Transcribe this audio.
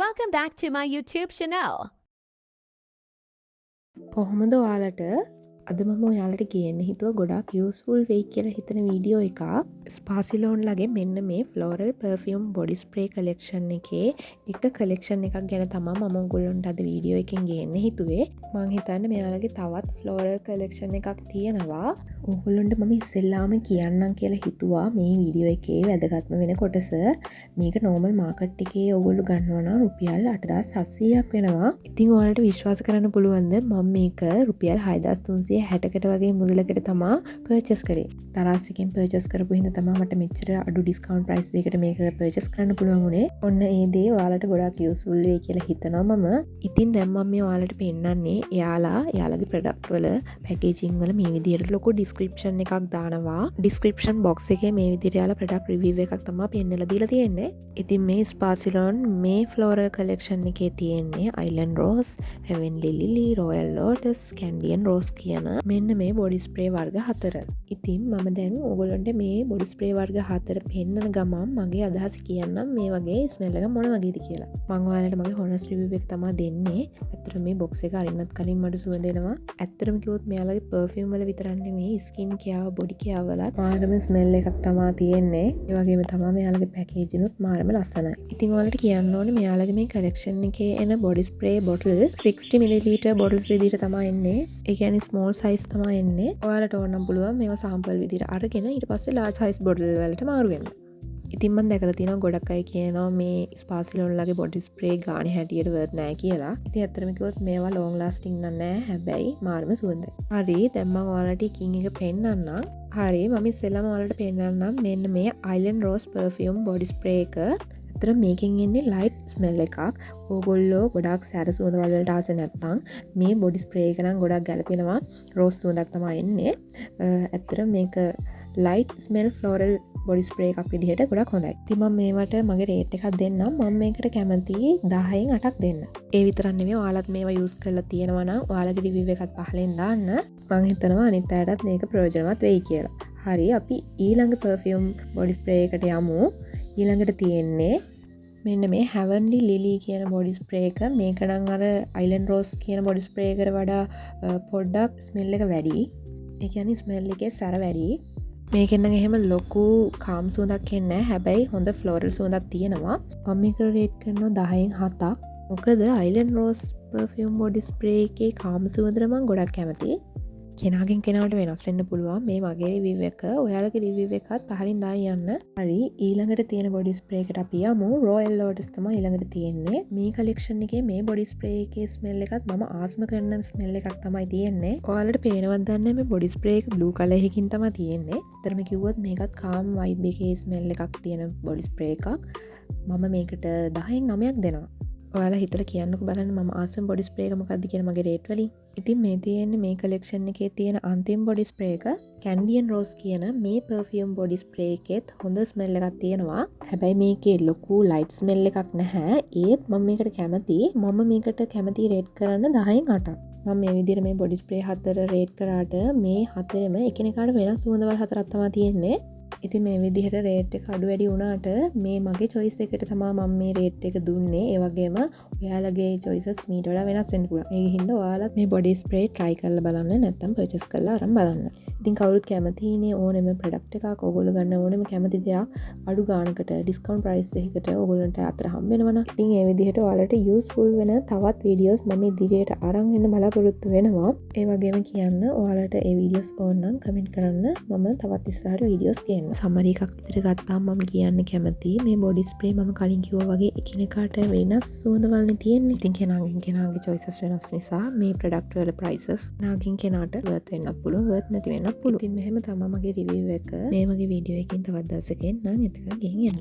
Welcome back to my YouTube channel. කොහොමද ඔයාලට අද මම ඔයාලට කියන්න හිතුව ගොඩක් යස්ෆුල් වෙයි කියලා හිතන වීඩියෝ එක ස්පාසිලෝන් ලගේ මෙන්න මේ floral perfume body spray collection එකේ එක කලෙක්ෂන් එකක් ගැන තමා මම ඔයගොල්ලන්ට අද වීඩියෝ එකෙන් ගේන්න හිතුවේ. මං හිතන්නේ මෙයාලගේ තවත් ෆ්ලෝරල් කලෙක්ෂන් එකක් තියෙනවා. ඕගොල්ලන්ට මම ඉස්සෙල්ලාම කියන්නම් කියලා හිතුවා මේ වීඩියෝ එකේ වැදගත්ම වෙන කොටස. මේක නෝමල් මාකට් එකේ ඔයගොල්ලෝ ගන්නවා නම් රුපියල් 8700ක් වෙනවා. ඉතින් ඔයාලට විශ්වාස කරන්න පුළුවන්ද මම මේක රුපියල් 6360කට වගේ මුදලකට තමා පර්චස් කරේ. ටරාස් එකෙන් පර්චස් කරපු හින්දා තමා මට මෙච්චර අඩු ඩිස්කවුන්ට් ප්‍රයිස් එකකට මේක පර්චස් කරන්න පුළුවන් වුණේ. ඔන්න ඒ දේ ඔයාලට ගොඩක් යූස්ෆුල් වෙයි කියලා හිතනවා මම. ඉතින් දැන් මම මේ ඔයාලට පෙන්නන්නේ එයාලගේ ප්‍රොඩක්ට් වල පැකේජින් වල මේ විදිහට ලොකු ඩිස්ක්‍රිප්ෂන් එකක් දානවා. ඩිස්ක්‍රිප්ෂන් බොක්ස් එකේ මේ විදිහට එයාලා ප්‍රොඩක්ට් රිවිව් එකක් තමයි පෙන්නලා දීලා තියෙන්නේ. ඉතින් මේ ස්පාසිලෝන් මේ ෆ්ලෝරල් කලෙක්ෂන් එකේ තියෙන්නේ island rose, heavenly lily, royal lotus, Kandyan rose කියන මෙන්න මේ බොඩි ස්ප්‍රේ වර්ග 4. ඉතින් මම දැන් ඕගොල්ලන්ට මේ බොඩි ස්ප්‍රේ වර්ග 4 පෙන්නන ගමන් මගේ අදහස කියන්නම් මේ වගේ ස්මෙල් එක මොන වගේද කියලා. මම ඔයාලට මගේ හොනස් රිවිව් එක තමයි දෙන්නේ. ඇත්තට මේ බොක්ස් එක අරින්නත් කලින් මට සුවඳ එනවා. ඇත්තටම කිව්වොත් මෙයාලගේ පර්ෆියුම් වල විතරක් නෙමෙයි ස්කින් කෙයාව, බොඩි කෙයාව වලත් මාරම ස්මෙල් එකක් තමයි තියෙන්නේ. ඒ වගේම තමයි මෙයාලගේ පැකේජිනුත් මාරම ලස්සනයි. ඉතින් ඔයාලට කියන්න ඕනේ මෙයාලගේ මේ කලෙක්ෂන් එකේ එන body spray bottle 60 ml bottles විදිහට තමයි එන්නේ. ඒ කියන්නේ ස්මෝල් සයිස් තමයි එන්නේ. ඔයාලට ඕන නම් පුළුවන් මේවා සාම්පල් විදිහට අරගෙන ඊට පස්සේ ලාර්ජ් සයිස් බොටල් වලට මාරු වෙන්න. ඉතින් මම දැකලා තියෙනවා ගොඩක් අය කියනවා මේ ස්පාසිලෝන් ලගේ බොඩි ස්ප්‍රේ ගානේ හැටියට වර්ත් නැහැ කියලා. ඉතින් ඇත්තටම කිව්වොත් මේවා ලොන්గ్ ලාස්ටිං නෑ. හැබැයි මාර්ම සුවඳයි. හරි දැන් මම ඔයාලට එකින් එක පෙන්නන්නම්. හරි මම ඉස්සෙල්ලාම ඔයාලට පෙන්නන්නම් මෙන්න මේ island rose perfume body spray එක. ඇත්තට මේකෙන් එන්නේ ලයිට් ස්මෙල් එකක්. ඕගොල්ලෝ ගොඩක් සැර සුවඳ වලට ආස නැත්නම් මේ බොඩි ස්ප්‍රේ එක නම් ගොඩක් ගැලපෙනවා. රෝස් සුවඳක් තමයි එන්නේ. ඇත්තට මේක light smell floral body spray එකක් විදිහට ගොඩක් හොඳයි. ඉතින් මම මේවට මගේ රේට් එකක් දෙන්නම්. මම මේකට කැමති 10න් 8ක් දෙන්න. ඒ විතරක් නෙමෙයි ඔයාලත් මේවා යූස් කරලා තියෙනවා නම් ඔයාලගේ රිවිව් එකත් පහලෙන් දාන්න. මම හිතනවා අනිත් අයටත් මේක ප්‍රයෝජනවත් වෙයි කියලා. හරි අපි ඊළඟ පර්ෆියුම් බොඩි ස්ප්‍රේ එකට යමු. ඊළඟට තියෙන්නේ මෙන්න මේ හැවන්ලි ලිලි කියන බොඩි ස්ප්‍රේ එක. මේක නම් අර අයිලන්ඩ් රෝස් කියන බොඩි ස්ප්‍රේ එකට වඩා පොඩ්ඩක් ස්මෙල් එක වැඩි. ඒ කියන්නේ ස්මෙල් එකේ සැර වැඩි. මේකෙන් නම් එහෙම ලොකු කාම් සුවඳක් එන්නේ නැහැ. හැබැයි හොඳ ෆ්ලෝරල් සුවඳක් තියෙනවා. මම මේක රේට් කරනවා 10න් 7ක්. මොකද island rose perfume body spray එකේ කාම් සුවඳට මම ගොඩක් කැමතියි. කෙනාගෙන් කෙනාට වෙනස් වෙන්න පුළුවන්. මේ මගේ රිවිව් එක ඔයාලගේ රිවිව් එකත් පහලින් දාලා යන්න. හරි ඊළඟට තියෙන බොඩි ස්ප්‍රේ එකට අපි යමු. රොයල් ලෝටස් තමයි ඊළඟට තියෙන්නේ. මේ කලෙක්ෂන් එකේ මේ බොඩි ස්ප්‍රේ එකේ ස්මෙල් එකත් මම ආස්ම කරන ස්මෙල් එකක් තමයි තියෙන්නේ. ඔයාලට පේනවද දන්නේ මේ බොඩි ස්ප්‍රේ එක බ්ලූ කලර් එකකින් තමයි තියෙන්නේ. ඇත්තටම කිව්වොත් මේකත් කාම් වයිබ් එකේ ස්මෙල් එකක් තියෙන බොඩි ස්ප්‍රේ එකක්. මම මේකට 10න් 9ක් දෙනවා. ඔයාලා හිතලා කියන්නකෝ බලන්න මම ආසම් බොඩි ස්ප්‍රේ එක මොකක්ද කියලා මගේ රේට් වලින්. ඉතින් මේ තියෙන්නේ මේ කලෙක්ෂන් එකේ තියෙන අන්තිම බොඩි ස්ප්‍රේ එක කැන්ඩියන් රෝස් කියන මේ පර්ෆියුම් බොඩි ස්ප්‍රේ එකෙත් හොඳ ස්මෙල් එකක් තියෙනවා. හැබැයි මේකේ ලොකු ලයිට් ස්මෙල් එකක් නැහැ. ඒත් මම මේකට කැමතියි. මම මේකට කැමති රේට් කරන්න 10න් 8ක්. මම මේ විදිහට මේ බොඩි ස්ප්‍රේ 4 රේට් කරාට මේ හතරෙම එකිනෙකාට වෙනස් සුවඳවල් හතරක් තමයි තියෙන්නේ. ඉතින් මේ විදිහට රේට් එක අඩු වැඩි වුණාට මේ මගේ choice එකට තමයි මම මේ රේට් එක දුන්නේ. ඒ වගේම ඔයාලගේ choices මීට වඩා වෙනස් වෙන්න පුළුවන්. ඒ හින්දා ඔයාලත් මේ body spray try කරලා බලන්න නැත්නම් purchase කරලා අරන් බලන්න. ඉතින් කවුරුත් කැමතිනේ ඕනෙම product එකක් ඕගොල්ලෝ ගන්න ඕනෙම කැමති දෙයක් අඩු ගානකට discount price එකකට ඕගොල්ලන්ට අතර හම්බ වෙනවනම් ඉතින් ඒ විදිහට ඔයාලට useful වෙන තවත් videos මම ඉදිරියට අරන් එන්න බලාපොරොත්තු වෙනවා. ඒ වගේම කියන්න ඔයාලට ඒ videos ඕන නම් comment කරන්න. මම තවත් ඉස්සරහට videos ගේන්න. සමරි එකක් විතර ගත්තාම මම කියන්න කැමති මේ බොඩි ස්ප්‍රේ මම කලින් කිව්වා වගේ එකිනෙකාට වෙනස් සුවඳවල්නේ තියෙන්නේ. ඉතින් කෙනාගේ choices වෙනස් නිසා මේ product වල prices නාගින් කෙනාට worth වෙන්නත් පුළුවන් worth නැති වෙන්නත් පුළුවන්. ඉතින් මෙහෙම තමයි මගේ review එක. මේ වගේ වීඩියෝ එකකින් තවත් දවසකින් නම් එතකන් ගෙහින් එන්න.